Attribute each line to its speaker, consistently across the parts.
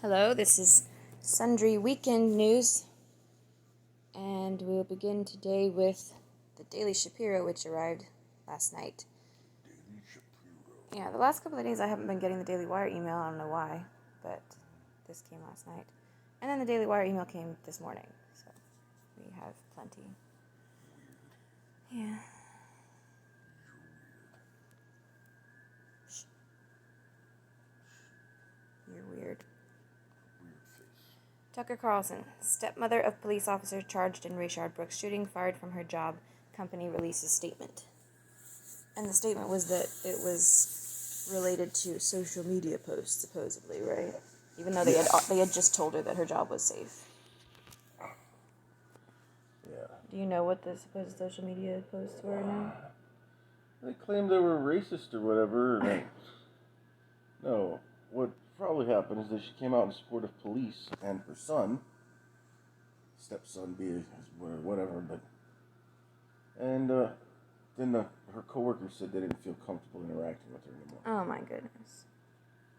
Speaker 1: Hello, this is Sundry Weekend News, and we'll begin today with the Daily Shapiro, which arrived last night.
Speaker 2: Daily Shapiro.
Speaker 1: Yeah, the last couple of days I haven't been getting the Daily Wire email. I don't know why, but this came last night. And then the Daily Wire email came this morning, so we have plenty.
Speaker 2: Weird.
Speaker 1: Yeah. You're weird.
Speaker 2: Weird face.
Speaker 1: Tucker Carlson, stepmother of police officer charged in Rayshard Brooks shooting, fired from her job. Company releases statement. And the statement was that it was related to social media posts, supposedly, right? Even though they had just told her that her job was safe.
Speaker 2: Yeah.
Speaker 1: Do you know what the supposed social media posts were now?
Speaker 2: They claimed they were racist or whatever. And no, what probably happened is that she came out in support of police and her son, stepson, be it whatever, but and then her coworkers said they didn't feel comfortable interacting with her anymore.
Speaker 1: Oh my goodness.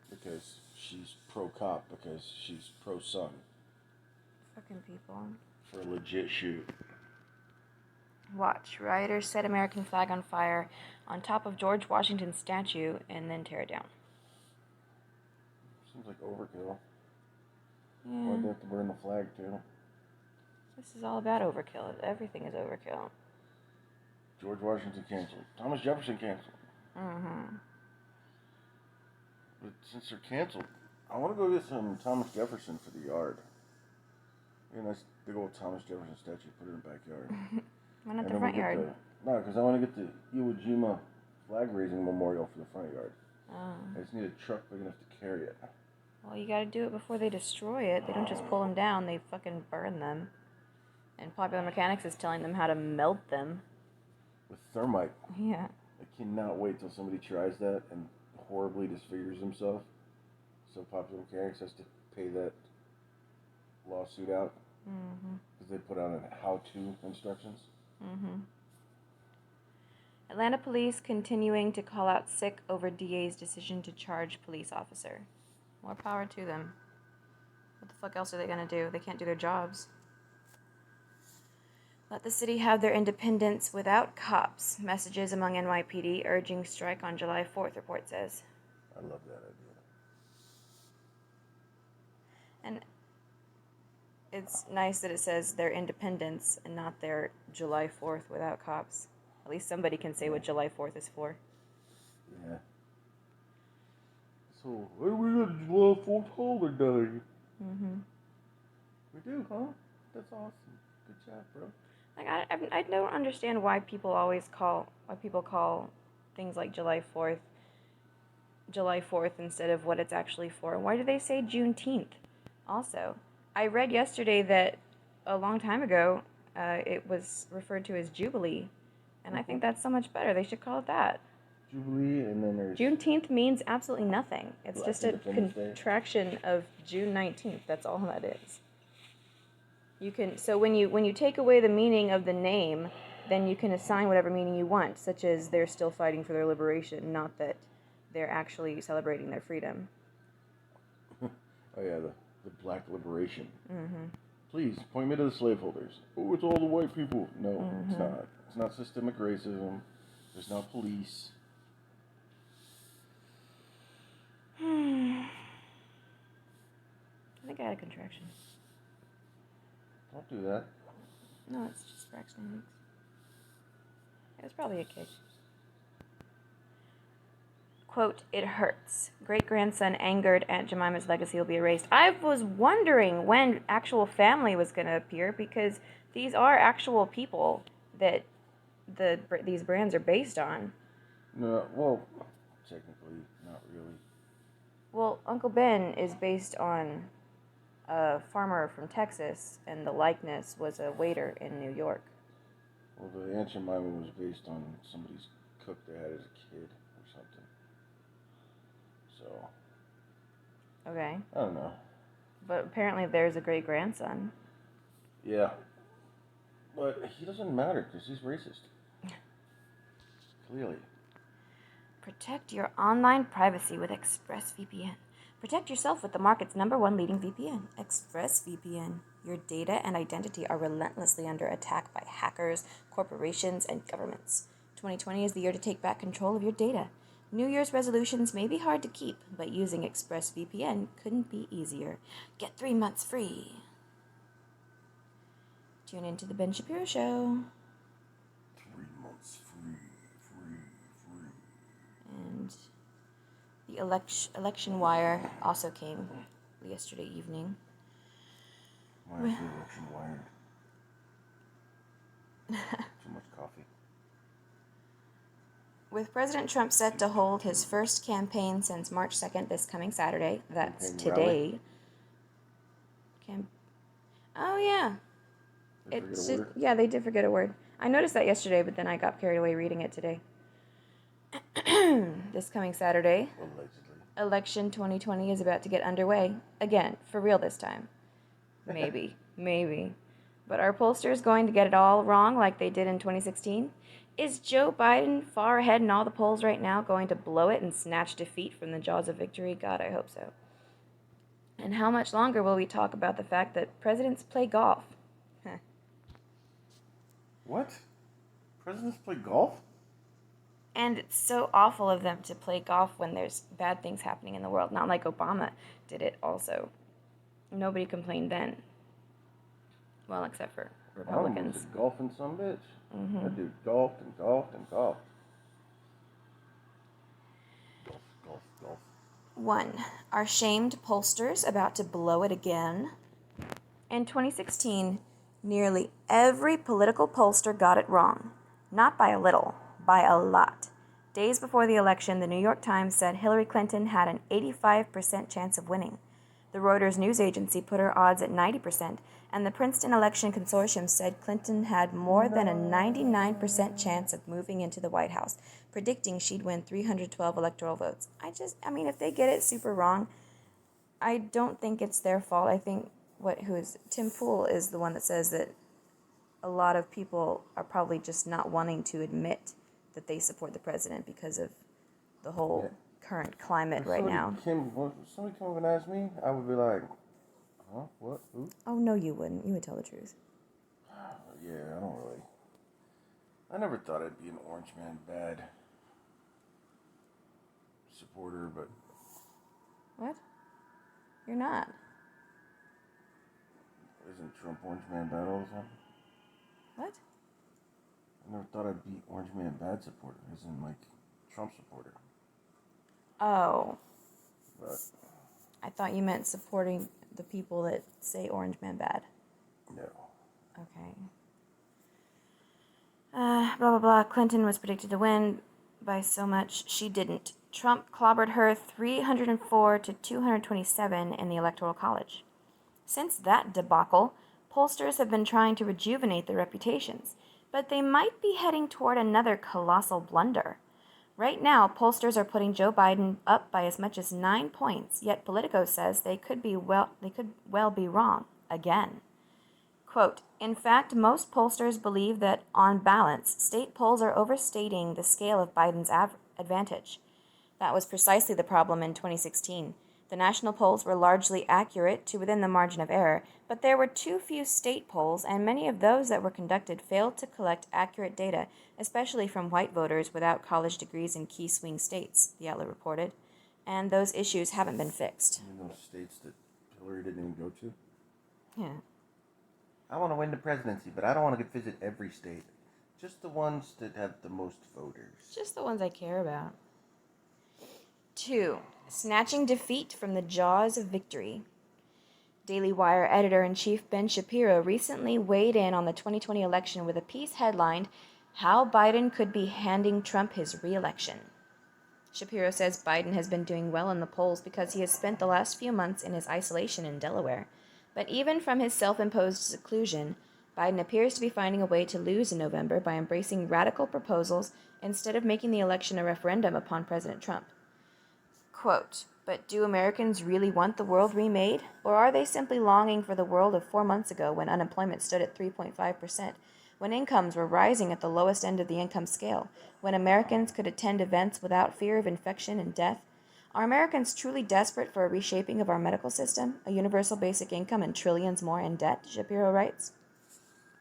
Speaker 2: Because she's pro-cop, because she's pro-son.
Speaker 1: Fucking people.
Speaker 2: For a legit shoot.
Speaker 1: Watch. Rioters set American flag on fire on top of George Washington's statue and then tear it down.
Speaker 2: Seems like overkill.
Speaker 1: Yeah.
Speaker 2: Why'd they have to burn the flag too?
Speaker 1: This is all about overkill. Everything is overkill.
Speaker 2: George Washington canceled. Thomas Jefferson canceled.
Speaker 1: Mm-hmm.
Speaker 2: But since they're canceled, I want to go get some Thomas Jefferson for the yard. A nice big old Thomas Jefferson statue, put it in the backyard.
Speaker 1: Why not the front yard?
Speaker 2: No, because I want to get the Iwo Jima flag raising memorial for the front yard.
Speaker 1: Oh.
Speaker 2: I just need a truck big enough to carry it.
Speaker 1: Well, you gotta do it before they destroy it. They don't just pull them down, they fucking burn them. And Popular Mechanics is telling them how to melt them.
Speaker 2: With thermite.
Speaker 1: Yeah.
Speaker 2: I cannot wait till somebody tries that and horribly disfigures himself. So Popular Mechanics has to pay that lawsuit out.
Speaker 1: Mm-hmm.
Speaker 2: Because they put out how-to instructions.
Speaker 1: Mm-hmm. Atlanta police continuing to call out sick over DA's decision to charge police officer. More power to them. What the fuck else are they gonna do? They can't do their jobs. Let the city have their independence without cops. Messages among NYPD urging strike on July 4th, report says.
Speaker 2: I love that idea.
Speaker 1: And it's nice that it says their independence and not their July 4th without cops. At least somebody can say what July 4th is for.
Speaker 2: Yeah. So, we got a July 4th holiday.
Speaker 1: Mm-hmm.
Speaker 2: We do, huh? That's awesome. Good job, bro.
Speaker 1: Like I don't understand why people call things like July 4th instead of what it's actually for. Why do they say Juneteenth? Also, I read yesterday that a long time ago it was referred to as Jubilee, and I think that's so much better. They should call it that.
Speaker 2: Jubilee, and then there's
Speaker 1: Juneteenth means absolutely nothing. It's
Speaker 2: Black
Speaker 1: just a
Speaker 2: Independence Day.
Speaker 1: contraction of June 19th. That's all that is. So when you take away the meaning of the name, then you can assign whatever meaning you want, such as they're still fighting for their liberation, not that they're actually celebrating their freedom.
Speaker 2: Oh yeah, the Black Liberation.
Speaker 1: Mm-hmm.
Speaker 2: Please point me to the slaveholders. Oh, it's all the white people. No,
Speaker 1: Mm-hmm.
Speaker 2: it's not. It's not systemic racism. There's not police.
Speaker 1: I think I had a contraction.
Speaker 2: Don't do that.
Speaker 1: No, it's just Braxton Hicks. It was probably a kid. Quote, it hurts. Great-grandson angered Aunt Jemima's legacy will be erased. I was wondering when actual family was going to appear, because these are actual people that these brands are based on.
Speaker 2: No, well, technically, not really.
Speaker 1: Well, Uncle Ben is based on a farmer from Texas, and the likeness was a waiter in New York.
Speaker 2: Well, the Aunt Jemima was based on somebody's cook they had as a kid or something. So.
Speaker 1: Okay.
Speaker 2: I don't know.
Speaker 1: But apparently there's a great-grandson.
Speaker 2: Yeah. But he doesn't matter because he's racist. Clearly.
Speaker 1: Protect your online privacy with ExpressVPN. Protect yourself with the market's #1 leading VPN, ExpressVPN. Your data and identity are relentlessly under attack by hackers, corporations, and governments. 2020 is the year to take back control of your data. New Year's resolutions may be hard to keep, but using ExpressVPN couldn't be easier. Get 3 months free. Tune into the Ben Shapiro Show.
Speaker 2: 3 months free.
Speaker 1: And the ElectionWire also came yesterday evening.
Speaker 2: Why is the election wired? Too much coffee.
Speaker 1: With President Trump set to hold his first campaign since March 2nd, this coming Saturday, that's
Speaker 2: Campaign
Speaker 1: today. Oh, yeah. Yeah, they did forget a word. I noticed that yesterday, but then I got carried away reading it today. This coming Saturday,
Speaker 2: Allegedly.
Speaker 1: Election 2020 is about to get underway. Again, for real this time. Maybe. But are pollsters going to get it all wrong like they did in 2016? Is Joe Biden far ahead in all the polls right now going to blow it and snatch defeat from the jaws of victory? God, I hope so. And how much longer will we talk about the fact that presidents play golf?
Speaker 2: What? Presidents play golf?
Speaker 1: And it's so awful of them to play golf when there's bad things happening in the world. Not like Obama did it also. Nobody complained then. Well, except for Republicans.
Speaker 2: I'm a golfing some bitch.
Speaker 1: Mm-hmm.
Speaker 2: That dude golfed. Golf.
Speaker 1: 1. Are shamed pollsters about to blow it again? In 2016, nearly every political pollster got it wrong. Not by a little, by a lot. Days before the election, the New York Times said Hillary Clinton had an 85% chance of winning. The Reuters news agency put her odds at 90%, and the Princeton Election Consortium said Clinton had more than a 99% chance of moving into the White House, predicting she'd win 312 electoral votes. If they get it super wrong, I don't think it's their fault. I think Tim Pool is the one that says that a lot of people are probably just not wanting to admit that they support the president because of the whole current climate right now.
Speaker 2: If somebody came up and asked me, I would be like, huh? What? Who?
Speaker 1: Oh, no, you wouldn't. You would tell the truth.
Speaker 2: Yeah, I never thought I'd be an Orange Man bad supporter, but...
Speaker 1: What? You're not.
Speaker 2: Isn't Trump Orange Man bad all the time?
Speaker 1: What?
Speaker 2: I never thought I'd be Orange Man bad supporter, as in, like, Trump supporter.
Speaker 1: Oh.
Speaker 2: But...
Speaker 1: I thought you meant supporting the people that say Orange Man bad.
Speaker 2: No.
Speaker 1: Okay. Blah, blah, blah. Clinton was predicted to win by so much. She didn't. Trump clobbered her 304 to 227 in the Electoral College. Since that debacle, pollsters have been trying to rejuvenate their reputations, but they might be heading toward another colossal blunder. Right now, pollsters are putting Joe Biden up by as much as 9 points, yet Politico says they could well be wrong again. Quote, in fact, most pollsters believe that, on balance, state polls are overstating the scale of Biden's advantage. That was precisely the problem in 2016. The national polls were largely accurate to within the margin of error, but there were too few state polls, and many of those that were conducted failed to collect accurate data, especially from white voters without college degrees in key swing states, the outlet reported. And those issues haven't been fixed.
Speaker 2: You know those states that Hillary didn't even go to?
Speaker 1: Yeah.
Speaker 2: I want to win the presidency, but I don't want to visit every state. Just the ones that have the most voters.
Speaker 1: Just the ones I care about. 2. Snatching defeat from the jaws of victory. Daily Wire editor-in-chief Ben Shapiro recently weighed in on the 2020 election with a piece headlined, How Biden Could Be Handing Trump His Re-Election. Shapiro says Biden has been doing well in the polls because he has spent the last few months in his isolation in Delaware. But even from his self-imposed seclusion, Biden appears to be finding a way to lose in November by embracing radical proposals instead of making the election a referendum upon President Trump. Quote, but do Americans really want the world remade? Or are they simply longing for the world of 4 months ago when unemployment stood at 3.5%, when incomes were rising at the lowest end of the income scale, when Americans could attend events without fear of infection and death? Are Americans truly desperate for a reshaping of our medical system, a universal basic income, and trillions more in debt? Shapiro writes.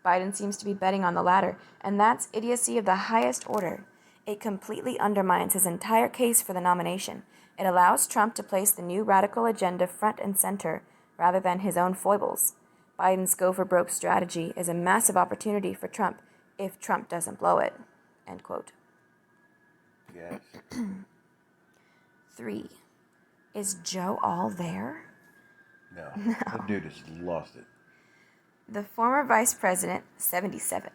Speaker 1: Biden seems to be betting on the latter, and that's idiocy of the highest order. It completely undermines his entire case for the nomination. It allows Trump to place the new radical agenda front and center rather than his own foibles. Biden's go-for-broke strategy is a massive opportunity for Trump if Trump doesn't blow it. End quote.
Speaker 2: Yes.
Speaker 1: 3. Is Joe all there?
Speaker 2: No. That dude has lost it.
Speaker 1: The former vice president, 77,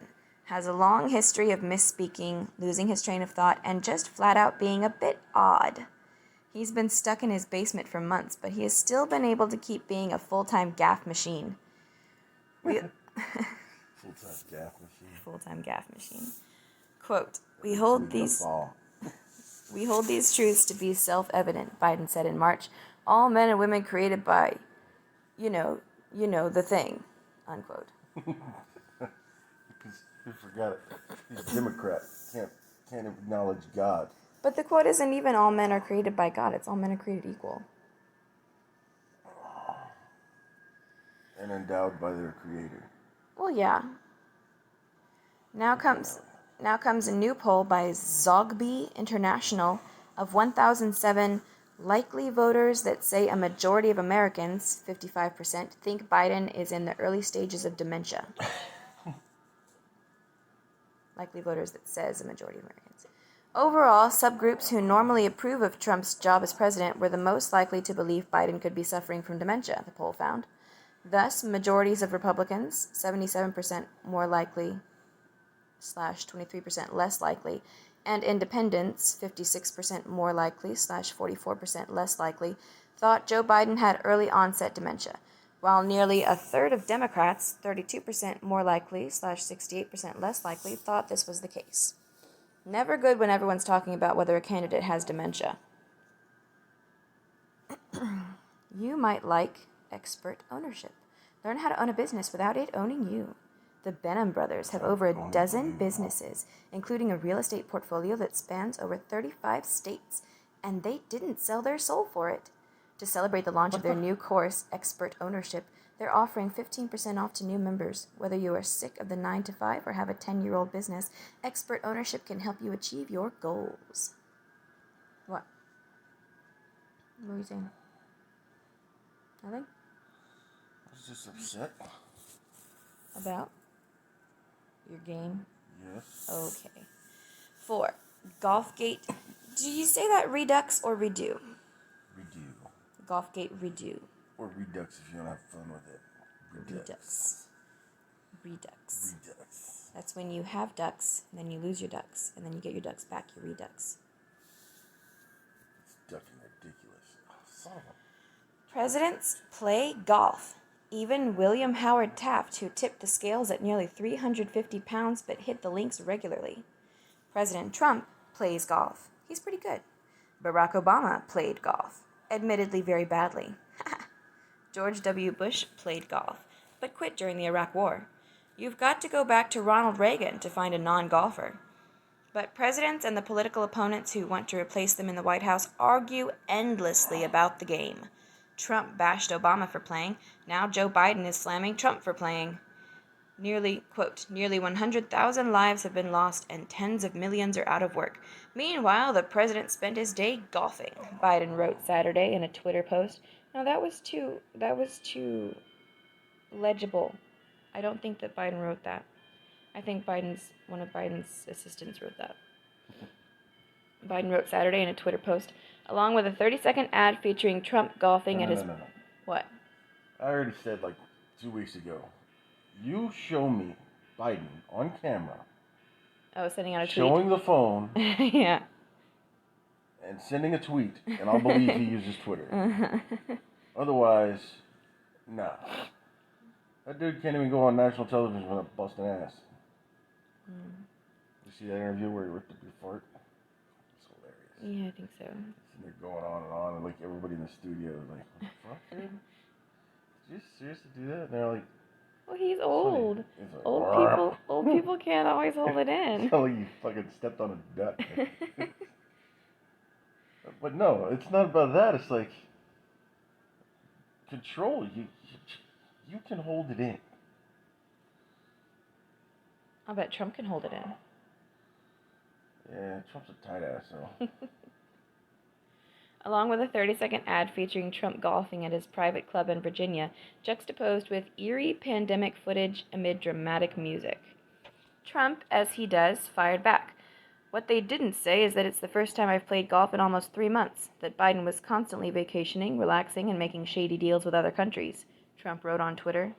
Speaker 1: has a long history of misspeaking, losing his train of thought, and just flat out being a bit odd. He's been stuck in his basement for months, but he has still been able to keep being a full-time gaffe machine.
Speaker 2: Full-time gaffe machine.
Speaker 1: Full-time gaffe machine. Quote, We hold these truths to be self-evident, Biden said in March. All men and women created by, you know, the thing, unquote.
Speaker 2: Because he forgot it. He's a Democrat. Can't acknowledge God.
Speaker 1: But the quote isn't even all men are created by God. It's all men are created equal.
Speaker 2: And endowed by their creator.
Speaker 1: Well, yeah. Now comes a new poll by Zogby International of 1,007 likely voters that say a majority of Americans, 55%, think Biden is in the early stages of dementia. Likely voters that says a majority of Americans. Overall, subgroups who normally approve of Trump's job as president were the most likely to believe Biden could be suffering from dementia, the poll found. Thus, majorities of Republicans, 77% more likely / 23% less likely, and independents, 56% more likely / 44% less likely, thought Joe Biden had early onset dementia, while nearly a third of Democrats, 32% more likely / 68% less likely, thought this was the case. Never good when everyone's talking about whether a candidate has dementia. You might like expert ownership. Learn how to own a business without it owning you. The Benham brothers have over a dozen businesses, including a real estate portfolio that spans over 35 states, and they didn't sell their soul for it. To celebrate the launch of their new course, Expert Ownership, they're offering 15% off to new members. Whether you are sick of the 9-to-5 or have a 10-year-old business, Expert Ownership can help you achieve your goals. What? What were you saying? Nothing?
Speaker 2: I was just upset.
Speaker 1: About? Your game?
Speaker 2: Yes.
Speaker 1: Okay. 4. Golfgate. Do you say that redux or redo?
Speaker 2: Redo.
Speaker 1: Golfgate redo.
Speaker 2: Or redux if you don't have fun with it.
Speaker 1: Redux. Redux.
Speaker 2: Redux.
Speaker 1: That's when you have ducks, and then you lose your ducks, and then you get your ducks back, you redux.
Speaker 2: It's ducking ridiculous. Oh, son of a...
Speaker 1: Presidents play golf. Even William Howard Taft, who tipped the scales at nearly 350 pounds but hit the links regularly. President Trump plays golf. He's pretty good. Barack Obama played golf. Admittedly very badly. George W. Bush played golf, but quit during the Iraq War. You've got to go back to Ronald Reagan to find a non-golfer. But presidents and the political opponents who want to replace them in the White House argue endlessly about the game. Trump bashed Obama for playing. Now Joe Biden is slamming Trump for playing. Nearly 100,000 lives have been lost and tens of millions are out of work. Meanwhile, the president spent his day golfing, Biden wrote Saturday in a Twitter post. No, that was too legible. I don't think that Biden wrote that. I think one of Biden's assistants wrote that. Biden wrote Saturday in a Twitter post, along with a 30-second ad featuring Trump golfing at his...
Speaker 2: No.
Speaker 1: What?
Speaker 2: I already said 2 weeks ago. You show me Biden on camera.
Speaker 1: Oh, sending out a tweet.
Speaker 2: Showing the phone.
Speaker 1: Yeah.
Speaker 2: And sending a tweet, and I'll believe he uses Twitter. Otherwise, nah. That dude can't even go on national television without busting ass. You see that interview where he ripped up your fart? It's hilarious.
Speaker 1: Yeah, I think so.
Speaker 2: And they're going on, and everybody in the studio is like, what the fuck, dude? Did you seriously do that? And they're like,
Speaker 1: well, he's old.
Speaker 2: Like,
Speaker 1: Old people can't always hold it in.
Speaker 2: It's like you fucking stepped on a duck. But no, it's not about that. It's like control. You can hold it in.
Speaker 1: I'll bet Trump can hold it in.
Speaker 2: Yeah, Trump's a tight ass, so.
Speaker 1: Along with a 30-second ad featuring Trump golfing at his private club in Virginia, juxtaposed with eerie pandemic footage amid dramatic music. Trump, as he does, fired back. What they didn't say is that it's the first time I've played golf in almost 3 months, that Biden was constantly vacationing, relaxing, and making shady deals with other countries, Trump wrote on Twitter.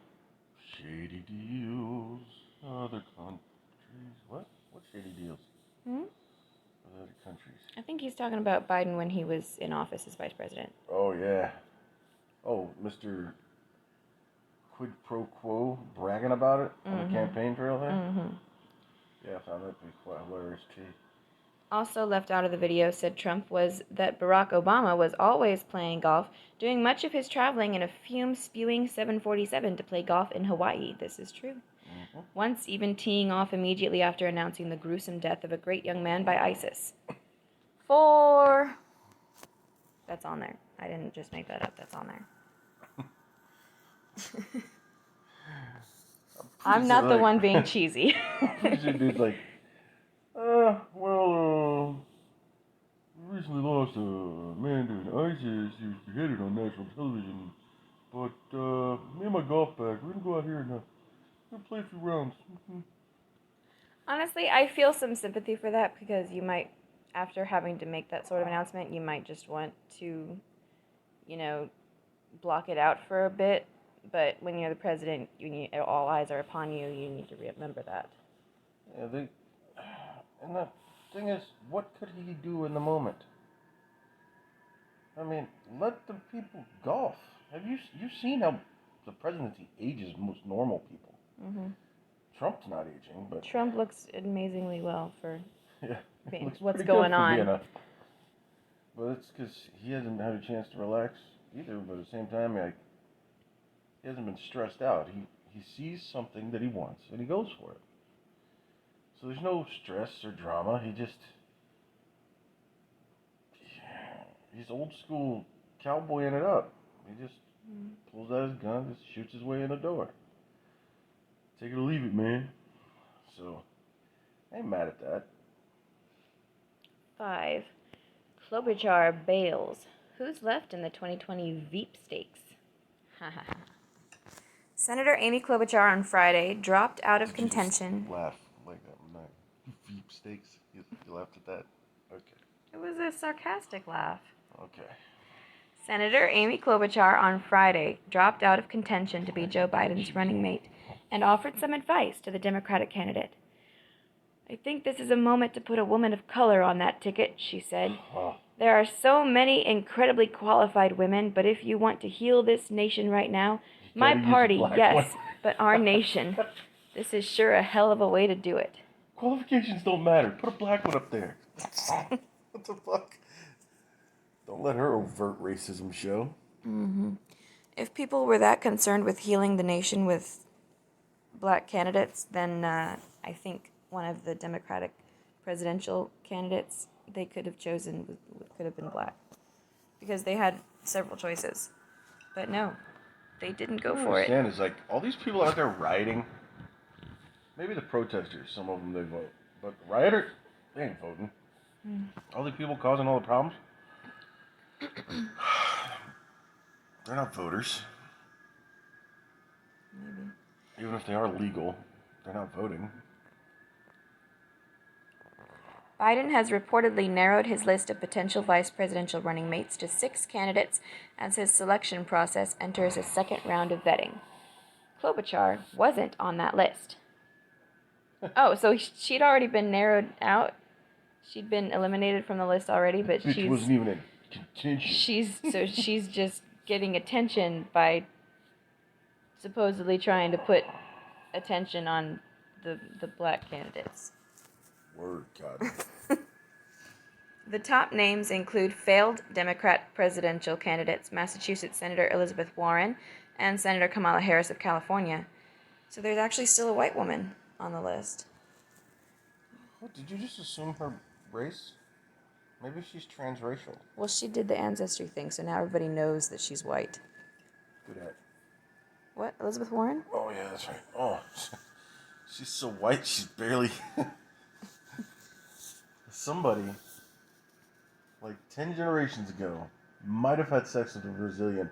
Speaker 2: Shady deals, other countries. What? What shady deals? With other countries.
Speaker 1: I think he's talking about Biden when he was in office as vice president.
Speaker 2: Oh, yeah. Oh, Mr. Quid Pro Quo bragging about it on the campaign trail there? Yeah, I found that to be quite hilarious, too.
Speaker 1: Also left out of the video, said Trump, was that Barack Obama was always playing golf, doing much of his traveling in a fume-spewing 747 to play golf in Hawaii. This is true. Once even teeing off immediately after announcing the gruesome death of a great young man by ISIS. That's on there. I didn't just make that up. That's on there. I'm not the one being cheesy.
Speaker 2: Pretty sure dude's like, recently lost a man to ISIS. He was beheaded on national television. But me and my golf bag, we're gonna go out here and we're gonna play a few rounds.
Speaker 1: Honestly, I feel some sympathy for that because you might, after having to make that sort of announcement, you might just want to, block it out for a bit. But when you're the president, all eyes are upon you. You need to remember that.
Speaker 2: Yeah, and the thing is, what could he do in the moment? I mean, let the people golf. You've seen how the presidency ages most normal people? Mm-hmm. Trump's not aging, but
Speaker 1: Trump looks amazingly well for what's
Speaker 2: pretty
Speaker 1: going
Speaker 2: good for
Speaker 1: on.
Speaker 2: But it's because he hasn't had a chance to relax either. But at the same time, he hasn't been stressed out. He sees something that he wants and he goes for it. So there's no stress or drama. He's old school cowboying it up. He just pulls out his gun, just shoots his way in the door. Take it or leave it, man. So, I ain't mad at that.
Speaker 1: 5. Klobuchar bails. Who's left in the 2020 Veep stakes? Senator Amy Klobuchar on Friday dropped out of contention.
Speaker 2: You laugh like that when I Veep stakes. You laughed at that? Okay.
Speaker 1: It was a sarcastic laugh.
Speaker 2: Okay.
Speaker 1: Senator Amy Klobuchar on Friday dropped out of contention to be Joe Biden's running mate and offered some advice to the Democratic candidate. I think this is a moment to put a woman of color on that ticket, she said. There are so many incredibly qualified women, but if you want to heal this nation right now, my party, yes, but our nation, this is sure a hell of a way to do it.
Speaker 2: Qualifications don't matter. Put a black one up there. What the fuck? Don't let her overt racism show.
Speaker 1: Mm-hmm. If people were that concerned with healing the nation with black candidates, then I think one of the Democratic presidential candidates they could have chosen could have been black. Because they had several choices. But no, they didn't go for it.
Speaker 2: Is like, all these people out there rioting, maybe the protesters, some of them they vote. But rioters, they ain't voting. All the people causing all the problems, they're not voters.
Speaker 1: Maybe.
Speaker 2: Even if they are legal, they're not voting.
Speaker 1: Biden has reportedly narrowed his list of potential vice presidential running mates to 6 candidates as his selection process enters a second round of vetting. Klobuchar wasn't on that list. Oh, so she'd already been narrowed out? She'd been eliminated from the list already, but
Speaker 2: she wasn't even in contention.
Speaker 1: She's just getting attention by supposedly trying to put attention on the black candidates.
Speaker 2: Word, God.
Speaker 1: The top names include failed Democrat presidential candidates Massachusetts Senator Elizabeth Warren and Senator Kamala Harris of California. So there's actually still a white woman on the list.
Speaker 2: What, did you just assume her race? Maybe she's transracial.
Speaker 1: Well, she did the ancestry thing, so now everybody knows that she's white.
Speaker 2: Good at.
Speaker 1: What? Elizabeth Warren?
Speaker 2: Oh, yeah, that's right. Oh, she's so white, she's barely... Somebody, like 10 generations ago, might have had sex with a Brazilian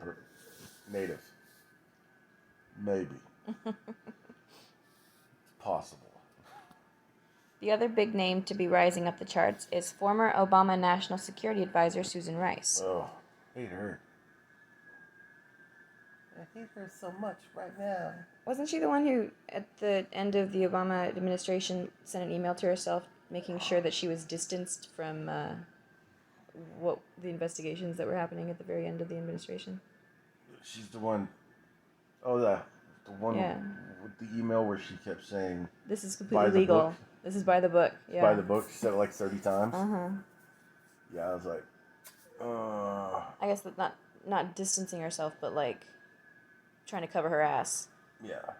Speaker 2: native. Maybe. It's possible.
Speaker 1: The other big name to be rising up the charts is former Obama National Security Advisor Susan Rice.
Speaker 2: Oh, hate her. I hate her so much right now.
Speaker 1: Wasn't she the one who, at the end of the Obama administration, sent an email to herself making sure that she was distanced from what the investigations that were happening at the very end of the administration?
Speaker 2: She's the one. Oh, yeah. The one
Speaker 1: Yeah.
Speaker 2: with the email where she kept saying,
Speaker 1: This is completely legal.
Speaker 2: Book.
Speaker 1: This is by the book. Yeah.
Speaker 2: By the book. She said it like 30 times.
Speaker 1: Uh-huh.
Speaker 2: Yeah, I was like,
Speaker 1: I guess that not distancing herself, but like trying to cover her ass.
Speaker 2: Yeah.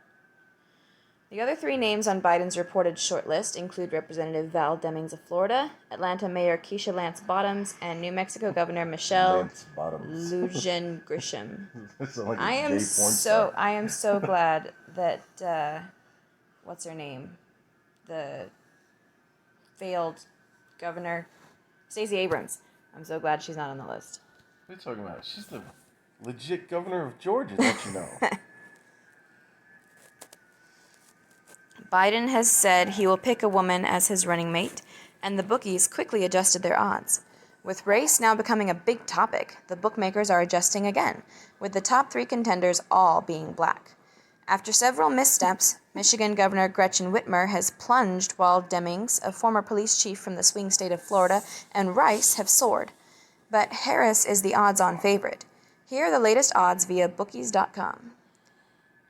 Speaker 1: The other three names on Biden's reported shortlist include Representative Val Demings of Florida, Atlanta Mayor Keisha Lance Bottoms, and New Mexico Governor Michelle Lujan Grisham.
Speaker 2: Like
Speaker 1: I am so glad that what's her name? The failed governor, Stacey Abrams. I'm so glad she's not on the list.
Speaker 2: What are you talking about? She's the legit governor of Georgia, don't you know?
Speaker 1: Biden has said he will pick a woman as his running mate, and the bookies quickly adjusted their odds. With race now becoming a big topic, the bookmakers are adjusting again, with the top three contenders all being black. After several missteps, Michigan Governor Gretchen Whitmer has plunged while Demings, a former police chief from the swing state of Florida, and Rice have soared. But Harris is the odds-on favorite. Here are the latest odds via bookies.com.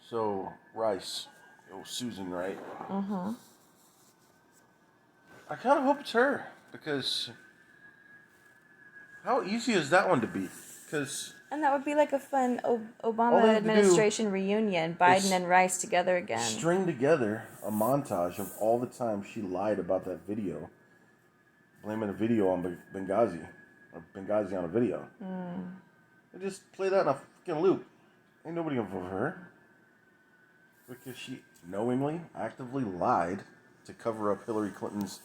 Speaker 2: So, Rice. Oh, Susan, right?
Speaker 1: Mm-hmm.
Speaker 2: I kind of hope it's her, because how easy is that one to beat?
Speaker 1: And that would be like a fun Obama administration reunion, Biden and Rice together again.
Speaker 2: String together a montage of all the time she lied about that video, blaming a video on Benghazi, or Benghazi on a video. And just play that in a fucking loop. Ain't nobody gonna vote for her. Because she knowingly, actively lied to cover up Hillary Clinton's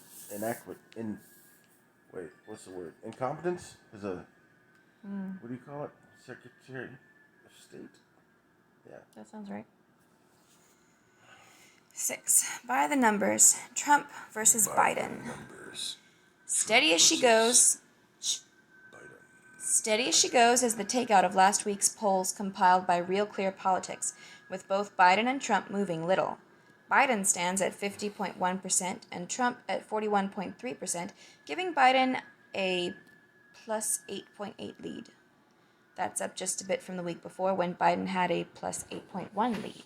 Speaker 2: incompetence is a, what do you call it? Secretary of State? Yeah.
Speaker 1: That sounds right. 6. By the numbers, Trump versus Biden. Steady as she goes. Steady as she goes is the takeout of last week's polls compiled by Real Clear Politics, with both Biden and Trump moving little. Biden stands at 50.1% and Trump at 41.3%, giving Biden a plus 8.8 lead. That's up just a bit from the week before when Biden had a plus 8.1 lead.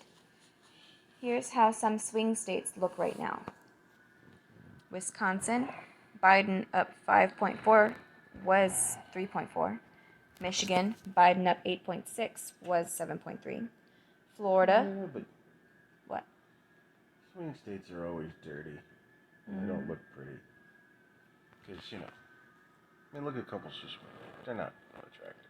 Speaker 1: Here's how some swing states look right now. Wisconsin, Biden up 5.4, was 3.4. Michigan, Biden up 8.6, was 7.3. Florida.
Speaker 2: Yeah, but
Speaker 1: what?
Speaker 2: Swing states are always dirty. They don't look pretty. Because, I mean, look at couples who swing. They're not attractive.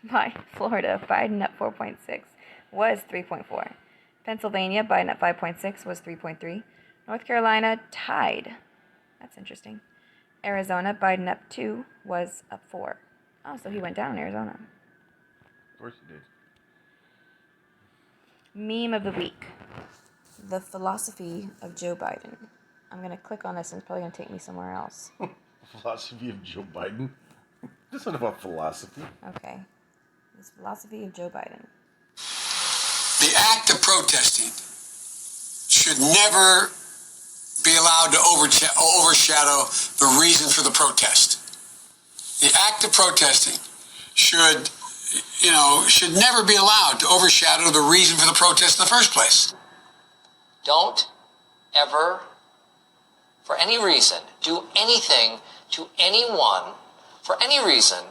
Speaker 1: By Florida, Biden up 4.6, was 3.4. Pennsylvania, Biden up 5.6, was 3.3. North Carolina, tied. That's interesting. Arizona, Biden up 2, was up 4. Oh, so he went down in Arizona.
Speaker 2: Of course he did.
Speaker 1: Meme of the week. The philosophy of Joe Biden. I'm going to click on this and it's probably going to take me somewhere else.
Speaker 2: Philosophy of Joe Biden? This isn't about philosophy.
Speaker 1: Okay. This philosophy of Joe Biden.
Speaker 3: The act of protesting should never be allowed to overshadow the reason for the protest. The act of protesting should never be allowed to overshadow the reason for the protest in the first place.
Speaker 4: Don't ever, for any reason, do anything to anyone for any reason,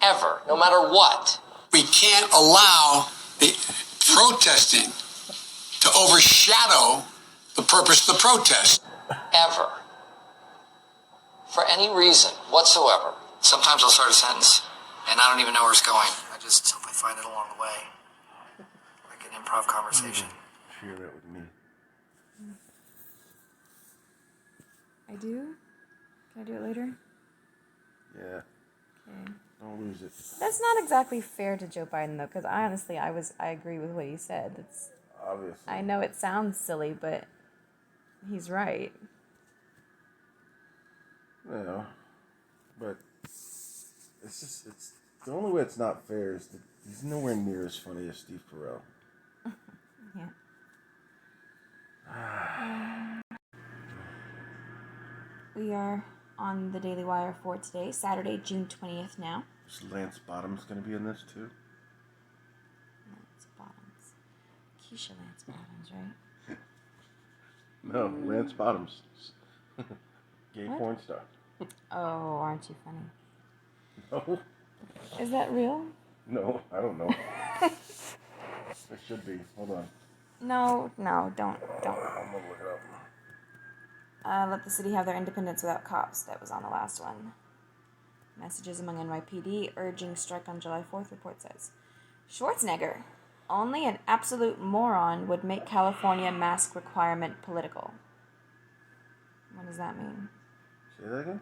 Speaker 4: ever, no matter what.
Speaker 3: We can't allow the protesting to overshadow the purpose of the protest.
Speaker 4: Ever. for any reason whatsoever. Sometimes I'll start a sentence, and I don't even know where it's going. I just hope I find it along the way. Like an improv conversation.
Speaker 2: Share that with me.
Speaker 1: I do? Can I do it later?
Speaker 2: Yeah.
Speaker 1: Okay.
Speaker 2: Don't lose it.
Speaker 1: That's not exactly fair to Joe Biden, though, because honestly, I agree with what he said.
Speaker 2: Obviously.
Speaker 1: I know it sounds silly, but he's right.
Speaker 2: Yeah. But it's the only way it's not fair is that he's nowhere near as funny as Steve Carell.
Speaker 1: Yeah. We are on the Daily Wire for today, Saturday, June 20th now.
Speaker 2: Is Lance Bottom's going to be in this too?
Speaker 1: Lance Bottoms. Keisha Lance Bottoms, right?
Speaker 2: No, Lance Bottom's. Gay
Speaker 1: What?
Speaker 2: porn star.
Speaker 1: Oh, aren't you funny?
Speaker 2: No.
Speaker 1: Is that real?
Speaker 2: No, I don't know. It should be. Hold on.
Speaker 1: No, don't.
Speaker 2: I'm going to look it up.
Speaker 1: Let the city have their independence without cops. That was on the last one. Messages among NYPD urging strike on July 4th, report says. Schwarzenegger. Only an absolute moron would make California mask requirement political. What does that mean?
Speaker 2: Say that again?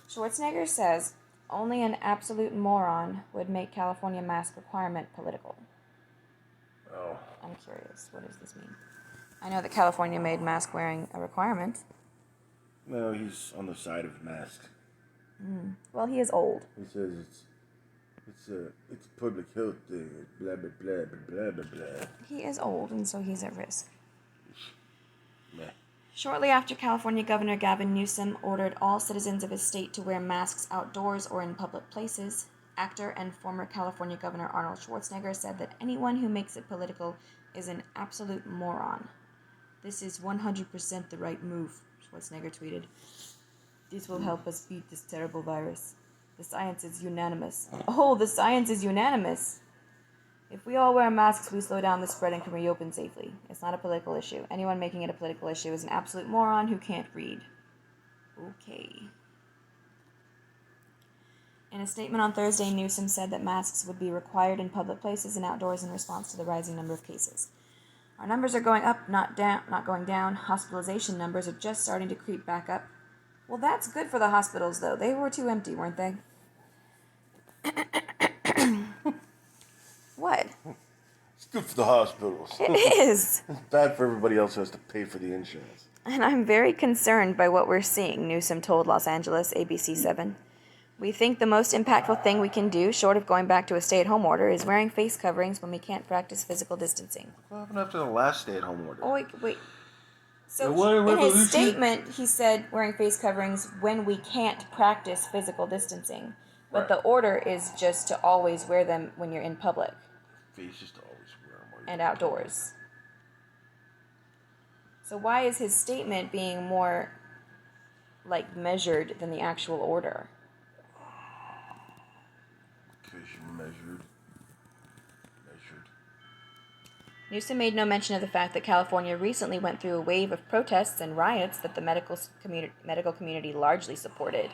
Speaker 1: Schwarzenegger says, only an absolute moron would make California mask requirement political.
Speaker 2: Oh.
Speaker 1: I'm curious. What does this mean? I know that California made mask wearing a requirement.
Speaker 2: No, he's on the side of masks.
Speaker 1: Well, he is old.
Speaker 2: He says it's a public health thing. Blah blah blah blah blah blah.
Speaker 1: He is old, and so he's at risk.
Speaker 2: Meh.
Speaker 1: Shortly after California Governor Gavin Newsom ordered all citizens of his state to wear masks outdoors or in public places, actor and former California Governor Arnold Schwarzenegger said that anyone who makes it political is an absolute moron. This is 100% the right move, Schwarzenegger tweeted. This will help us beat this terrible virus. The science is unanimous. Oh, the science is unanimous! If we all wear masks, we slow down the spread and can reopen safely. It's not a political issue. Anyone making it a political issue is an absolute moron who can't read. Okay. In a statement on Thursday, Newsom said that masks would be required in public places and outdoors in response to the rising number of cases. Our numbers are going up, not going down. Hospitalization numbers are just starting to creep back up. Well, that's good for the hospitals, though. They were too empty, weren't they? What?
Speaker 2: It's good for the hospitals.
Speaker 1: It is.
Speaker 2: It's bad for everybody else who has to pay for the insurance.
Speaker 1: And I'm very concerned by what we're seeing, Newsom told Los Angeles ABC 7. We think the most impactful thing we can do, short of going back to a stay-at-home order, is wearing face coverings when we can't practice physical distancing.
Speaker 2: What happened after the last stay-at-home order?
Speaker 1: Oh, wait. So
Speaker 2: The
Speaker 1: in
Speaker 2: revolution?
Speaker 1: his statement, he said wearing face coverings when we can't practice physical distancing. But
Speaker 2: Right.
Speaker 1: the order is just to always wear them when you're in public
Speaker 2: Face just to always wear them while you're
Speaker 1: and outdoors. So why is his statement being more, measured than the actual order?
Speaker 2: Because you measured.
Speaker 1: Newsom made no mention of the fact that California recently went through a wave of protests and riots that the medical community largely supported.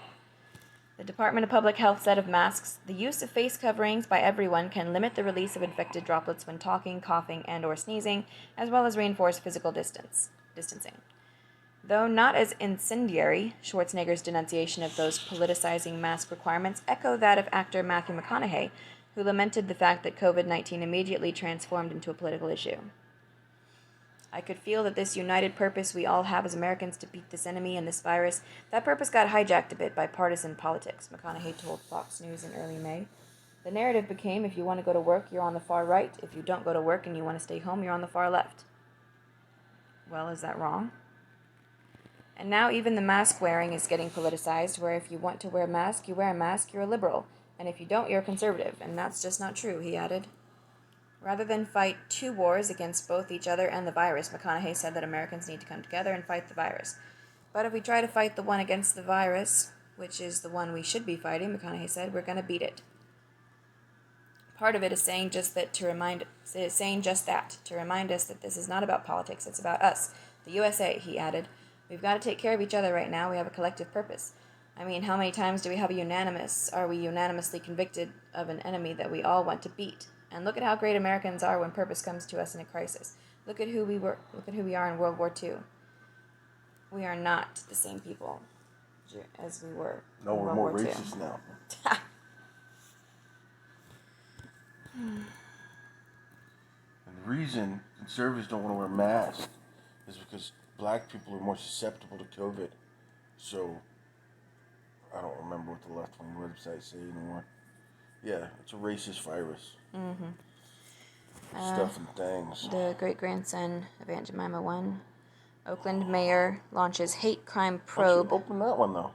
Speaker 1: The Department of Public Health said of masks, the use of face coverings by everyone can limit the release of infected droplets when talking, coughing, and or sneezing, as well as reinforce physical distancing. Though not as incendiary, Schwarzenegger's denunciation of those politicizing mask requirements echo that of actor Matthew McConaughey, who lamented the fact that COVID-19 immediately transformed into a political issue. I could feel that this united purpose we all have as Americans to beat this enemy and this virus, that purpose got hijacked a bit by partisan politics, McConaughey told Fox News in early May. The narrative became, if you want to go to work, you're on the far right. If you don't go to work and you want to stay home, you're on the far left. Well, is that wrong? And now even the mask wearing is getting politicized, where if you want to wear a mask, you wear a mask, you're a liberal. And if you don't, you're a conservative. And that's just not true, he added. Rather than fight two wars against both each other and the virus, McConaughey said that Americans need to come together and fight the virus. But if we try to fight the one against the virus, which is the one we should be fighting, McConaughey said, we're going to beat it. Part of it is saying just that to remind us that this is not about politics, it's about us, the USA, he added. We've got to take care of each other right now. We have a collective purpose. I mean, how many times are we unanimously convicted of an enemy that we all want to beat? And look at how great Americans are when purpose comes to us in a crisis. Look at who we are in World War II. We are not the same people as we were
Speaker 2: No,
Speaker 1: in
Speaker 2: we're
Speaker 1: World
Speaker 2: more
Speaker 1: War II.
Speaker 2: racist now. And the reason conservatives don't want to wear masks is because black people are more susceptible to COVID. So, I don't remember what the left-wing websites say anymore. Yeah, it's a racist virus.
Speaker 1: Mm-hmm.
Speaker 2: Stuff and things.
Speaker 1: The great-grandson of Aunt Jemima won. Oakland mayor launches hate crime
Speaker 2: Why don't
Speaker 1: probe.
Speaker 2: you open that one, though?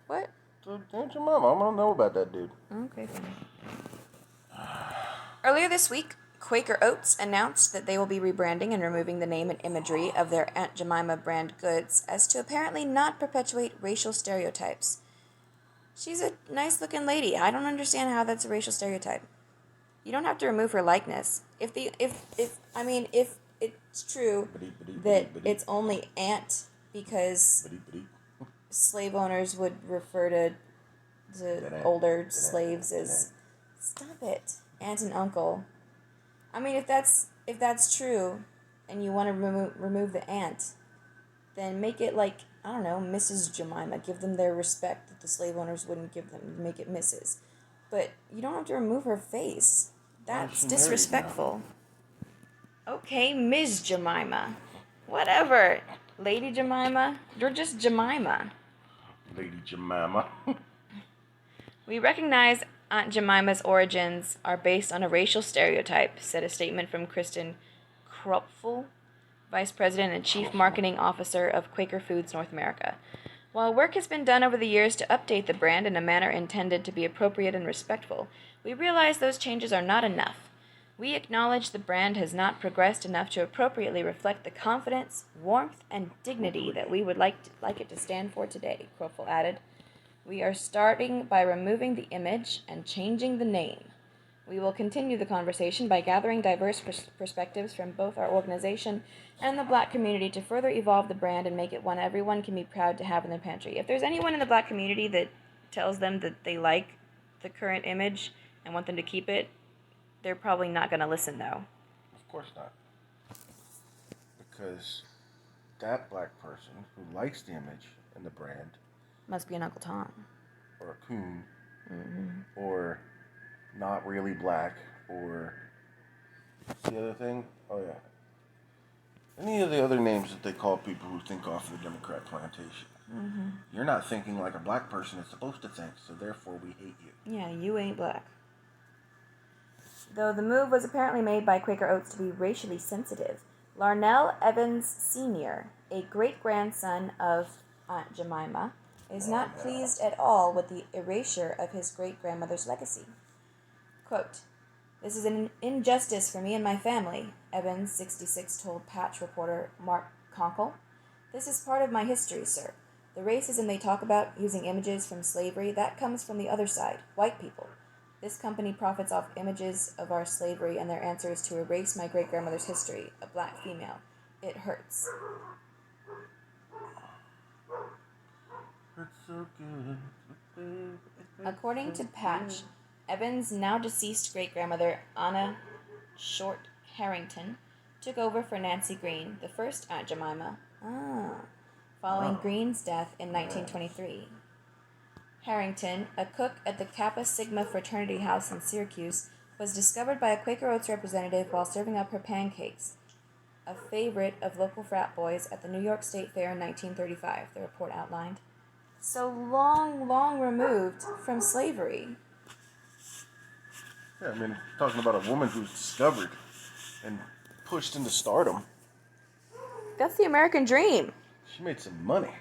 Speaker 1: What?
Speaker 2: Aunt Jemima, I want to know about that dude.
Speaker 1: Okay, fine. Earlier this week, Quaker Oats announced that they will be rebranding and removing the name and imagery of their Aunt Jemima brand goods as to apparently not perpetuate racial stereotypes. She's a nice-looking lady. I don't understand how that's a racial stereotype. You don't have to remove her likeness. If it's true that it's only aunt because slave owners would refer to the older slaves as, stop it, aunt and uncle. I mean, if that's true, and you want to remove the aunt, then make it like, I don't know, Mrs. Jemima. Give them their respect that the slave owners wouldn't give them. Make it Mrs. But you don't have to remove her face. That's disrespectful. Okay, Ms. Jemima. Whatever. Lady Jemima. You're just Jemima.
Speaker 2: Lady Jemima.
Speaker 1: We recognize Aunt Jemima's origins are based on a racial stereotype, said a statement from Kristen Kropfel, Vice President and Chief Marketing Officer of Quaker Foods North America. While work has been done over the years to update the brand in a manner intended to be appropriate and respectful, we realize those changes are not enough. We acknowledge the brand has not progressed enough to appropriately reflect the confidence, warmth, and dignity that we would like it to stand for today, Kropfel added. We are starting by removing the image and changing the name. We will continue the conversation by gathering diverse perspectives from both our organization and the black community to further evolve the brand and make it one everyone can be proud to have in their pantry. If there's anyone in the black community that tells them that they like the current image and want them to keep it, they're probably not going to listen, though.
Speaker 2: Of course not. Because that black person who likes the image and the brand
Speaker 1: Must be an Uncle Tom.
Speaker 2: or a coon, or not really black, or what's the other thing? Oh yeah, any of the other names that they call people who think off the Democrat plantation. You're not thinking like a black person is supposed to think, so therefore we hate you.
Speaker 1: Yeah, you ain't black. Though the move was apparently made by Quaker Oats to be racially sensitive, Larnell Evans Sr., a great-grandson of Aunt Jemima, is not pleased at all with the erasure of his great-grandmother's legacy. Quote, "This is an injustice for me and my family," Evans, 66, told Patch reporter Mark Conkle. "This is part of my history, sir. The racism they talk about, using images from slavery, that comes from the other side, white people. This company profits off images of our slavery, and their answer is to erase my great-grandmother's history, a black female. It hurts."
Speaker 2: Hurts so good.
Speaker 1: According to Patch, Evans' now deceased great-grandmother, Anna Short Harrington, took over for Nancy Green, the first Aunt Jemima, following Green's death in 1923. Harrington, a cook at the Kappa Sigma fraternity house in Syracuse, was discovered by a Quaker Oats representative while serving up her pancakes, a favorite of local frat boys at the New York State Fair in 1935, the report outlined. So long removed from slavery.
Speaker 2: Yeah, I mean, talking about a woman who's discovered and pushed into stardom.
Speaker 1: That's the American dream.
Speaker 2: She made some money.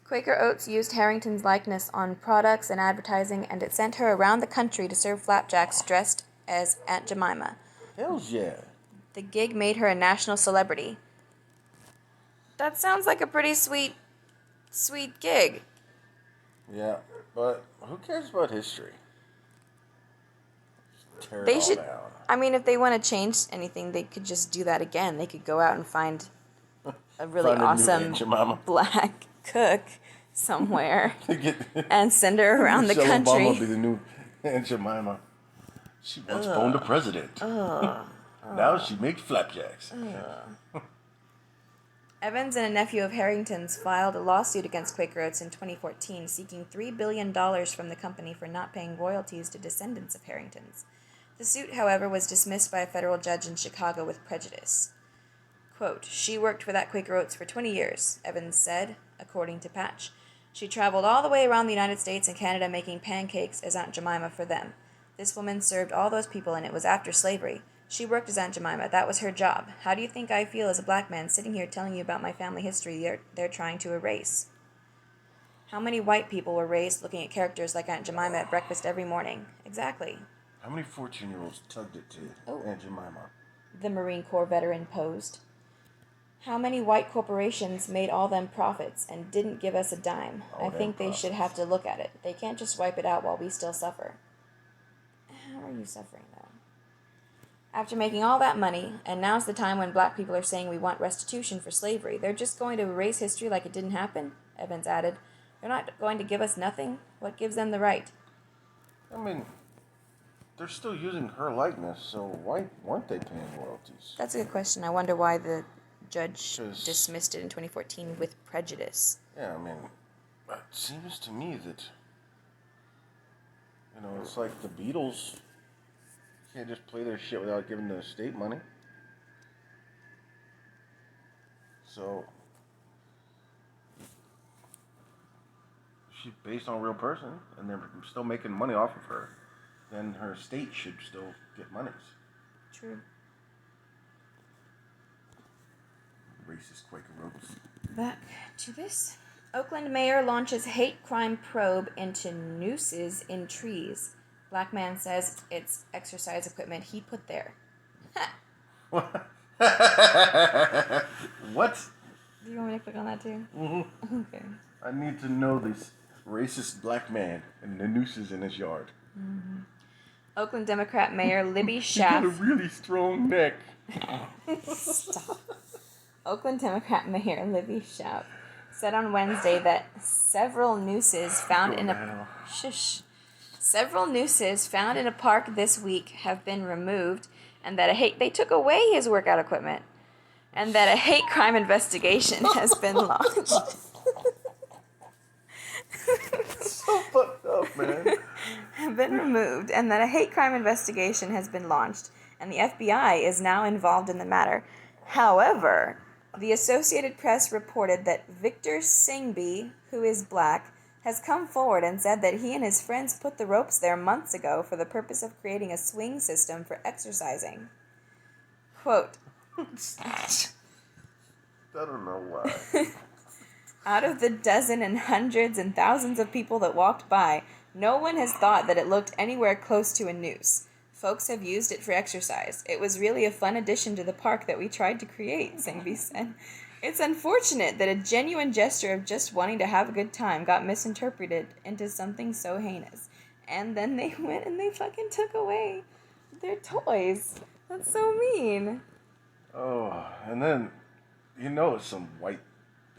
Speaker 1: Quaker Oats used Harrington's likeness on products and advertising, and it sent her around the country to serve flapjacks dressed as Aunt Jemima.
Speaker 2: Hells yeah.
Speaker 1: The gig made her a national celebrity. That sounds like a pretty sweet gig.
Speaker 2: Yeah, but who cares about history? Tear
Speaker 1: They
Speaker 2: it all
Speaker 1: should.
Speaker 2: down.
Speaker 1: I mean, if they want to change anything, they could just do that again. They could go out and find a really
Speaker 2: Find a new
Speaker 1: awesome
Speaker 2: Aunt Jemima.
Speaker 1: black cook somewhere
Speaker 2: To get
Speaker 1: and send her around the
Speaker 2: Michelle
Speaker 1: country.
Speaker 2: Obama will be the new Aunt Jemima. She once phoned the president. Now she makes flapjacks.
Speaker 1: Evans and a nephew of Harrington's filed a lawsuit against Quaker Oats in 2014, seeking $3 billion from the company for not paying royalties to descendants of Harrington's. The suit, however, was dismissed by a federal judge in Chicago with prejudice. Quote, "She worked for that Quaker Oats for 20 years, Evans said, according to Patch. She traveled all the way around the United States and Canada making pancakes as Aunt Jemima for them. This woman served all those people, and it was after slavery. She worked as Aunt Jemima. That was her job. How do you think I feel as a black man sitting here telling you about my family history they're trying to erase? How many white people were raised looking at characters like Aunt Jemima at breakfast every morning? Exactly."
Speaker 2: How many 14-year-olds tugged it to Aunt Jemima?
Speaker 1: The Marine Corps veteran posed. "How many white corporations made all them profits and didn't give us a dime? I think they should have to look at it. They can't just wipe it out while we still suffer." How are you suffering, though? "After making all that money, and now's the time when black people are saying we want restitution for slavery, they're just going to erase history like it didn't happen?" Evans added. "They're not going to give us nothing? What gives them the right?"
Speaker 2: I mean, they're still using her likeness, so why weren't they paying royalties?
Speaker 1: That's a good question. I wonder why the judge
Speaker 2: 'Cause-
Speaker 1: dismissed it in 2014 with prejudice.
Speaker 2: Yeah, I mean, it seems to me that, it's like the Beatles. You can't just play their shit without giving the estate money. So, she's based on a real person, and they're still making money off of her, then her estate should still get monies.
Speaker 1: True.
Speaker 2: Racist Quaker Oats.
Speaker 1: Back to this. Oakland mayor launches hate crime probe into nooses in trees. Black man says it's exercise equipment he put there.
Speaker 2: What? What?
Speaker 1: Do you want me to click on that too?
Speaker 2: Mm-hmm.
Speaker 1: Okay.
Speaker 2: I need to know this racist black man and the nooses in his yard.
Speaker 1: Mm-hmm. Oakland Democrat Mayor Libby
Speaker 2: He's got a
Speaker 1: Schaaf.
Speaker 2: really strong neck.
Speaker 1: Stop. Oakland Democrat Mayor Libby Schaaf said on Wednesday that several nooses found in a park this week have been removed, and that they took away his workout equipment, and that a hate crime investigation has been launched.
Speaker 2: So fucked up, man.
Speaker 1: Have been removed, and that a hate crime investigation has been launched, and the FBI is now involved in the matter. However, the Associated Press reported that Victor Singby, who is black, has come forward and said that he and his friends put the ropes there months ago for the purpose of creating a swing system for exercising. Quote,
Speaker 2: I don't know why.
Speaker 1: "Out of the dozen and hundreds and thousands of people that walked by, no one has thought that it looked anywhere close to a noose. Folks have used it for exercise. It was really a fun addition to the park that we tried to create," Singby said. "It's unfortunate that a genuine gesture of just wanting to have a good time got misinterpreted into something so heinous. And then they went and they fucking took away their toys. That's so mean."
Speaker 2: Oh, and then, some white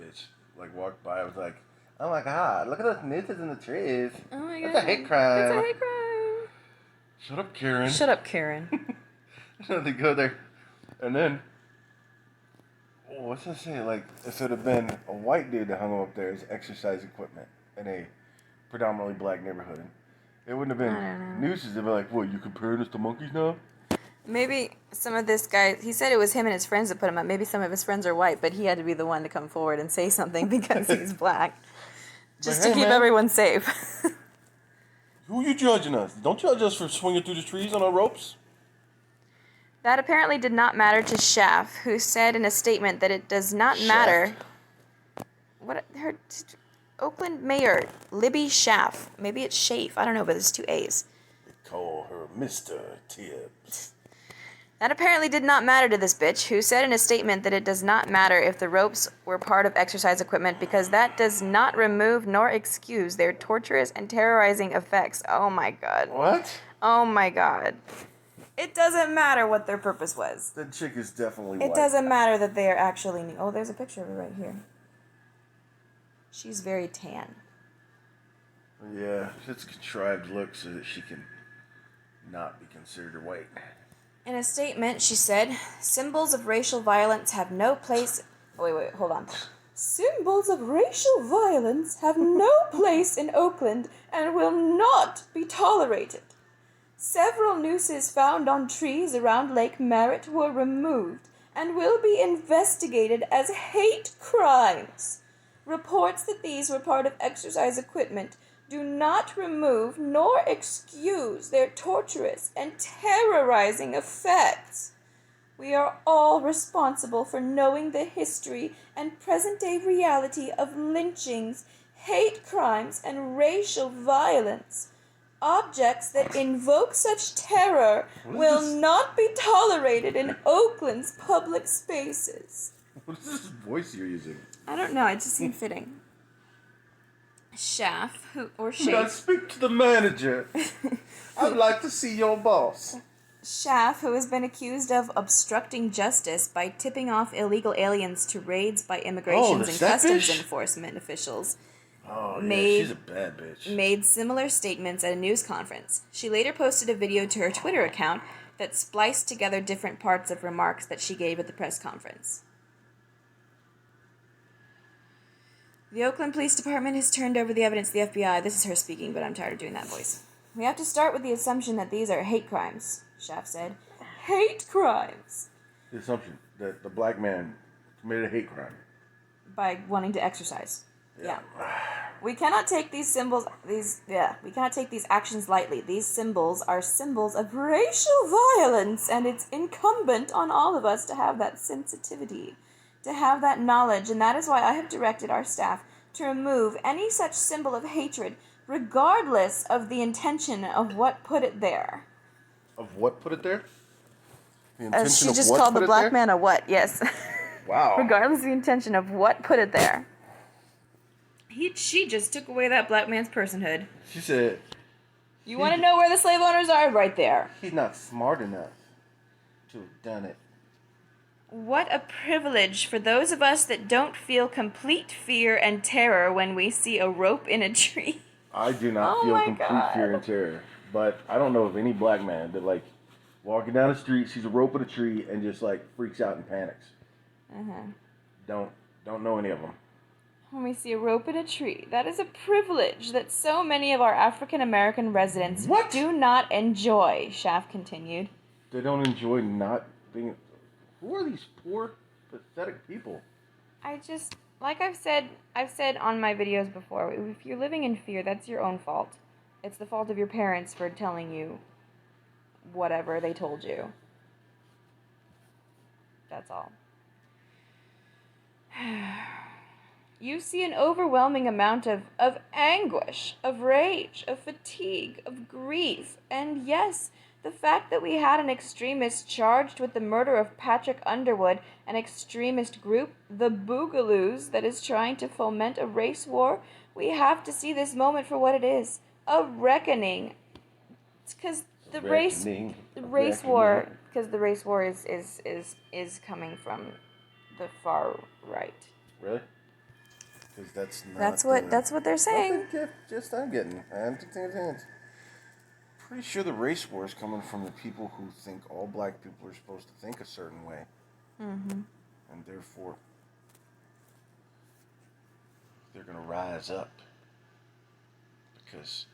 Speaker 2: bitch, walked by. I was like, oh my god, look at those nooses in the trees.
Speaker 1: Oh my
Speaker 2: That's
Speaker 1: god.
Speaker 2: a hate crime.
Speaker 1: It's a hate crime.
Speaker 2: Shut up, Karen.
Speaker 1: Shut up, Karen.
Speaker 2: So they go there. And then, what's I say? If it would have been a white dude that hung him up there as exercise equipment in a predominantly black neighborhood, it wouldn't have been nooses. They'd be like, what, you comparing us to monkeys now?
Speaker 1: Maybe some of this guy, he said it was him and his friends that put him up. Maybe some of his friends are white, but he had to be the one to come forward and say something because he's black. Just to keep everyone safe.
Speaker 2: Who you judging us? Don't judge us for swinging through the trees on our ropes.
Speaker 1: That apparently did not matter to Schaaf, who said in a statement that it does not matter. Oakland Mayor Libby Schaaf. Maybe it's Schaaf. I don't know, but it's 2 A's.
Speaker 2: They call her Mr. Tibbs.
Speaker 1: That apparently did not matter to this bitch, who said in a statement that it does not matter if the ropes were part of exercise equipment because that does not remove nor excuse their torturous and terrorizing effects. Oh my god.
Speaker 2: What?
Speaker 1: Oh my god. It doesn't matter what their purpose was.
Speaker 2: That chick is definitely
Speaker 1: It
Speaker 2: white.
Speaker 1: doesn't matter that they are actually... Oh, there's a picture of her right here. She's very tan.
Speaker 2: Yeah, it's a contrived look so that she can not be considered white.
Speaker 1: In a statement, she said, "Symbols of racial violence have no place..." Wait, hold on. "Symbols of racial violence have no place in Oakland and will not be tolerated. Several nooses found on trees around Lake Merritt were removed and will be investigated as hate crimes. Reports that these were part of exercise equipment do not remove nor excuse their torturous and terrorizing effects. We are all responsible for knowing the history and present-day reality of lynchings, hate crimes, and racial violence. Objects that invoke such terror will not be tolerated in Oakland's public spaces."
Speaker 2: What is this voice you're using?
Speaker 1: I don't know, it just seemed fitting. Schaff,
Speaker 2: May I
Speaker 1: Shafe,
Speaker 2: speak to the manager? I'd like to see your boss.
Speaker 1: Schaff, who has been accused of obstructing justice by tipping off illegal aliens to raids by immigrations and customs enforcement officials,
Speaker 2: Oh, yeah, she's a bad bitch.
Speaker 1: made similar statements at a news conference. She later posted a video to her Twitter account that spliced together different parts of remarks that she gave at the press conference. "The Oakland Police Department has turned over the evidence to the FBI." This is her speaking, but I'm tired of doing that voice. "We have to start with the assumption that these are hate crimes," Schaff said. "Hate crimes!"
Speaker 2: The assumption that the black man committed a hate crime.
Speaker 1: By wanting to exercise. Yeah. "We cannot take these actions lightly. These symbols are symbols of racial violence, and it's incumbent on all of us to have that sensitivity, to have that knowledge, and that is why I have directed our staff to remove any such symbol of hatred, regardless of the intention of what put it there."
Speaker 2: Of what put it there? The intention
Speaker 1: She
Speaker 2: of
Speaker 1: just
Speaker 2: what
Speaker 1: called
Speaker 2: put
Speaker 1: the
Speaker 2: it
Speaker 1: black
Speaker 2: there?
Speaker 1: man a what, yes.
Speaker 2: Wow.
Speaker 1: Regardless of the intention of what put it there. She just took away that black man's personhood.
Speaker 2: She said,
Speaker 1: "You want to know where the slave owners are? Right there."
Speaker 2: he's not smart enough to have done it.
Speaker 1: "What a privilege for those of us that don't feel complete fear and terror when we see a rope in a tree."
Speaker 2: I do not
Speaker 1: Oh
Speaker 2: feel
Speaker 1: my
Speaker 2: complete
Speaker 1: God.
Speaker 2: fear and terror. But I don't know of any black man that, like, walking down the street, sees a rope in a tree, and just, like, freaks out and panics. Don't know any of them.
Speaker 1: "When we see a rope in a tree, that is a privilege that so many of our African American residents do not enjoy," Schaff continued.
Speaker 2: They don't enjoy not being... Who are these poor, pathetic people?
Speaker 1: Like I've said on my videos before, if you're living in fear, that's your own fault. It's the fault of your parents for telling you whatever they told you. That's all. "You see an overwhelming amount of anguish, of rage, of fatigue, of grief, and yes, the fact that we had an extremist charged with the murder of Patrick Underwood, an extremist group, the Boogaloos, that is trying to foment a race war. We have to see this moment for what it is, a reckoning." It's because the race war is coming from the far right.
Speaker 2: Really? Because that's
Speaker 1: That's what they're saying.
Speaker 2: I'm getting. Pretty sure the race war is coming from the people who think all black people are supposed to think a certain way. Mm-hmm. And therefore, they're going to rise up. Because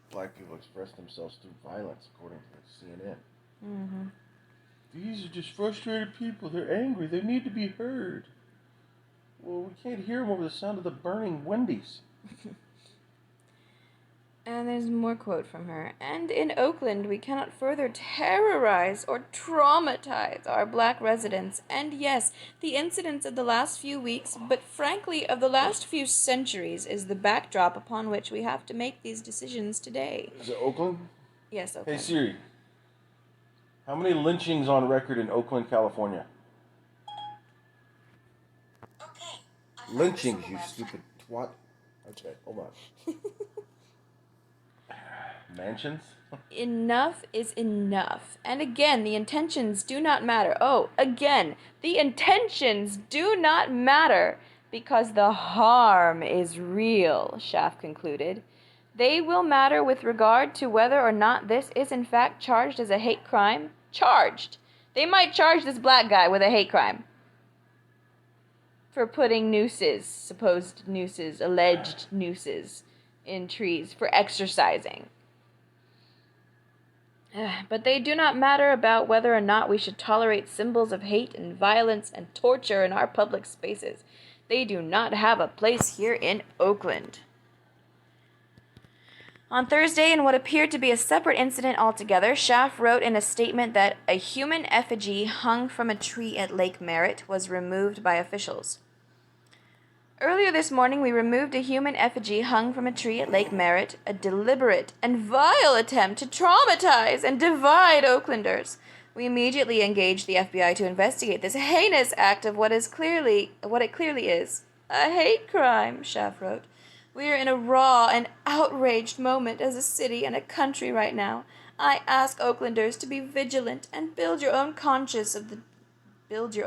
Speaker 2: black people express themselves through violence, according to CNN. Mm-hmm. These are just frustrated people. They're angry. They need to be heard. Well, we can't hear them over the sound of the burning Wendy's.
Speaker 1: And there's more quote from her. "And in Oakland, we cannot further terrorize or traumatize our black residents. And yes, the incidents of the last few weeks, but frankly of the last few centuries, is the backdrop upon which we have to make these decisions today."
Speaker 2: Is it Oakland?
Speaker 1: Yes, Oakland.
Speaker 2: Hey Siri, how many lynchings on record in Oakland, California?
Speaker 5: Okay.
Speaker 2: Lynchings, you stupid twat. Okay, hold on. Mansions?
Speaker 1: Enough is enough. And again, the intentions do not matter. Oh, again, the intentions do not matter. because the harm is real, Schaff concluded. They will matter with regard to whether or not this is in fact charged as a hate crime. Charged! They might charge this black guy with a hate crime for putting nooses, supposed nooses, alleged nooses, in trees for exercising. But they do not matter about whether or not we should tolerate symbols of hate and violence and torture in our public spaces. They do not have a place here in Oakland. On Thursday, in what appeared to be a separate incident altogether, Schaff wrote in a statement that a human effigy hung from a tree at Lake Merritt was removed by officials. Earlier this morning, we removed a human effigy hung from a tree at Lake Merritt, a deliberate and vile attempt to traumatize and divide Oaklanders. We immediately engaged the FBI to investigate this heinous act of what it clearly is, a hate crime, Schaff wrote. We are in a raw and outraged moment as a city and a country right now. I ask Oaklanders to be vigilant and build your own conscience, not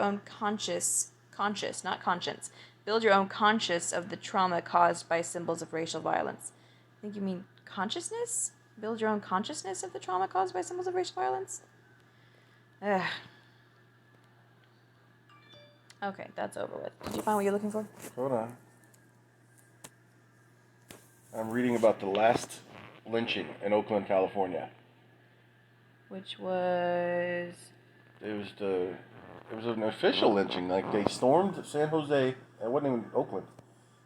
Speaker 1: conscience. Build your own conscience of the trauma caused by symbols of racial violence. I think you mean consciousness? Build your own consciousness of the trauma caused by symbols of racial violence? Ugh. Okay, that's over with. Did you find what you're looking for?
Speaker 2: Hold on. I'm reading about the last lynching in Oakland, California.
Speaker 1: Which was...
Speaker 2: It was an official lynching. Like, they stormed San Jose. It wasn't even Oakland.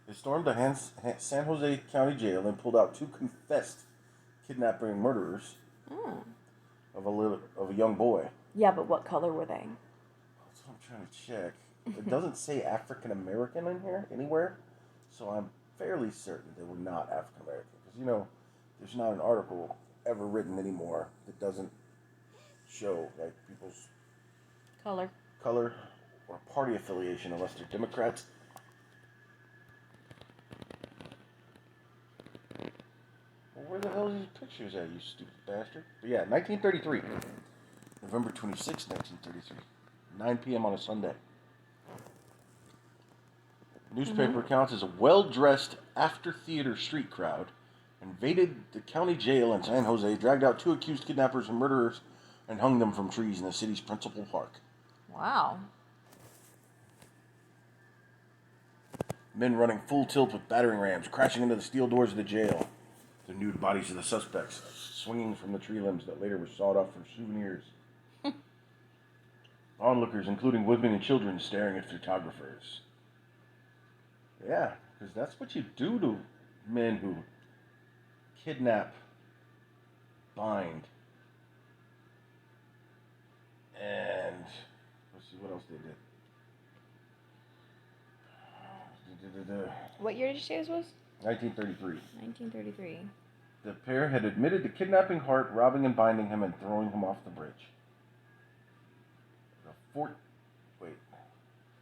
Speaker 2: They stormed the San Jose County Jail and pulled out 2 confessed kidnapping murderers of a young boy.
Speaker 1: Yeah, but what color were they?
Speaker 2: That's what I'm trying to check. It doesn't say African American in here anywhere, so I'm fairly certain they were not African American. Because, there's not an article ever written anymore that doesn't show like people's
Speaker 1: Color
Speaker 2: or party affiliation unless they're Democrats. Well, where the hell are these pictures at, you stupid bastard? But yeah, 1933. November 26, 1933. 9 p.m. on a Sunday. Newspaper accounts as a well-dressed after-theater street crowd invaded the county jail in San Jose, dragged out 2 accused kidnappers and murderers, and hung them from trees in the city's principal park.
Speaker 1: Wow.
Speaker 2: Men running full tilt with battering rams, crashing into the steel doors of the jail. The nude bodies of the suspects swinging from the tree limbs that later were sawed off for souvenirs. Onlookers, including women and children, staring at photographers. Yeah, because that's what you do to men who kidnap, bind, and let's see what else they did.
Speaker 1: What year did you say this was?
Speaker 2: 1933.
Speaker 1: 1933.
Speaker 2: The pair had admitted to kidnapping Hart, robbing and binding him, and throwing him off the bridge. Wait,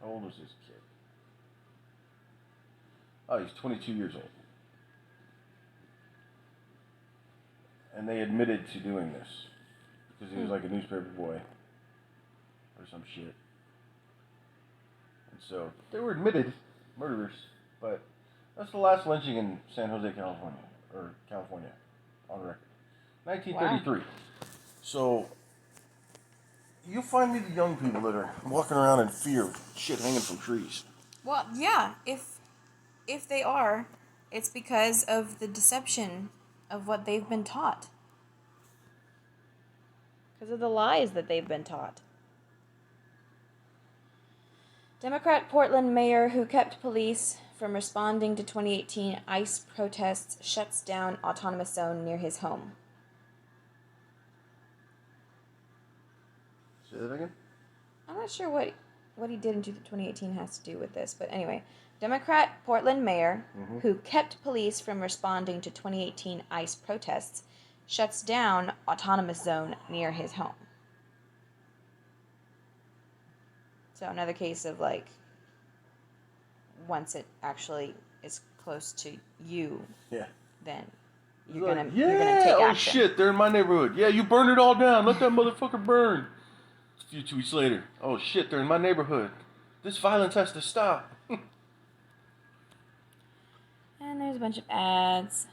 Speaker 2: how old was this kid? Oh, he's 22 years old. And they admitted to doing this because he was like a newspaper boy or some shit. And so they were admitted murderers, but that's the last lynching in San Jose, California, on record. 1933. Wow. So you find me the young people that are walking around in fear of shit hanging from trees.
Speaker 1: Well, yeah, if they are, it's because of the deception of what they've been taught. Because of the lies that they've been taught. Democrat Portland mayor who kept police from responding to 2018 ICE protests shuts down autonomous zone near his home.
Speaker 2: Say that again?
Speaker 1: I'm not sure what he did in 2018 has to do with this, but anyway. Democrat Portland mayor, who kept police from responding to 2018 ICE protests, shuts down autonomous zone near his home. So another case of like, once it actually is close to you, then you're gonna take action.
Speaker 2: Oh shit, they're in my neighborhood. Yeah, you burned it all down. Let that motherfucker burn. A few tweets later. Oh shit, they're in my neighborhood. This violence has to stop.
Speaker 1: And there's a bunch of ads.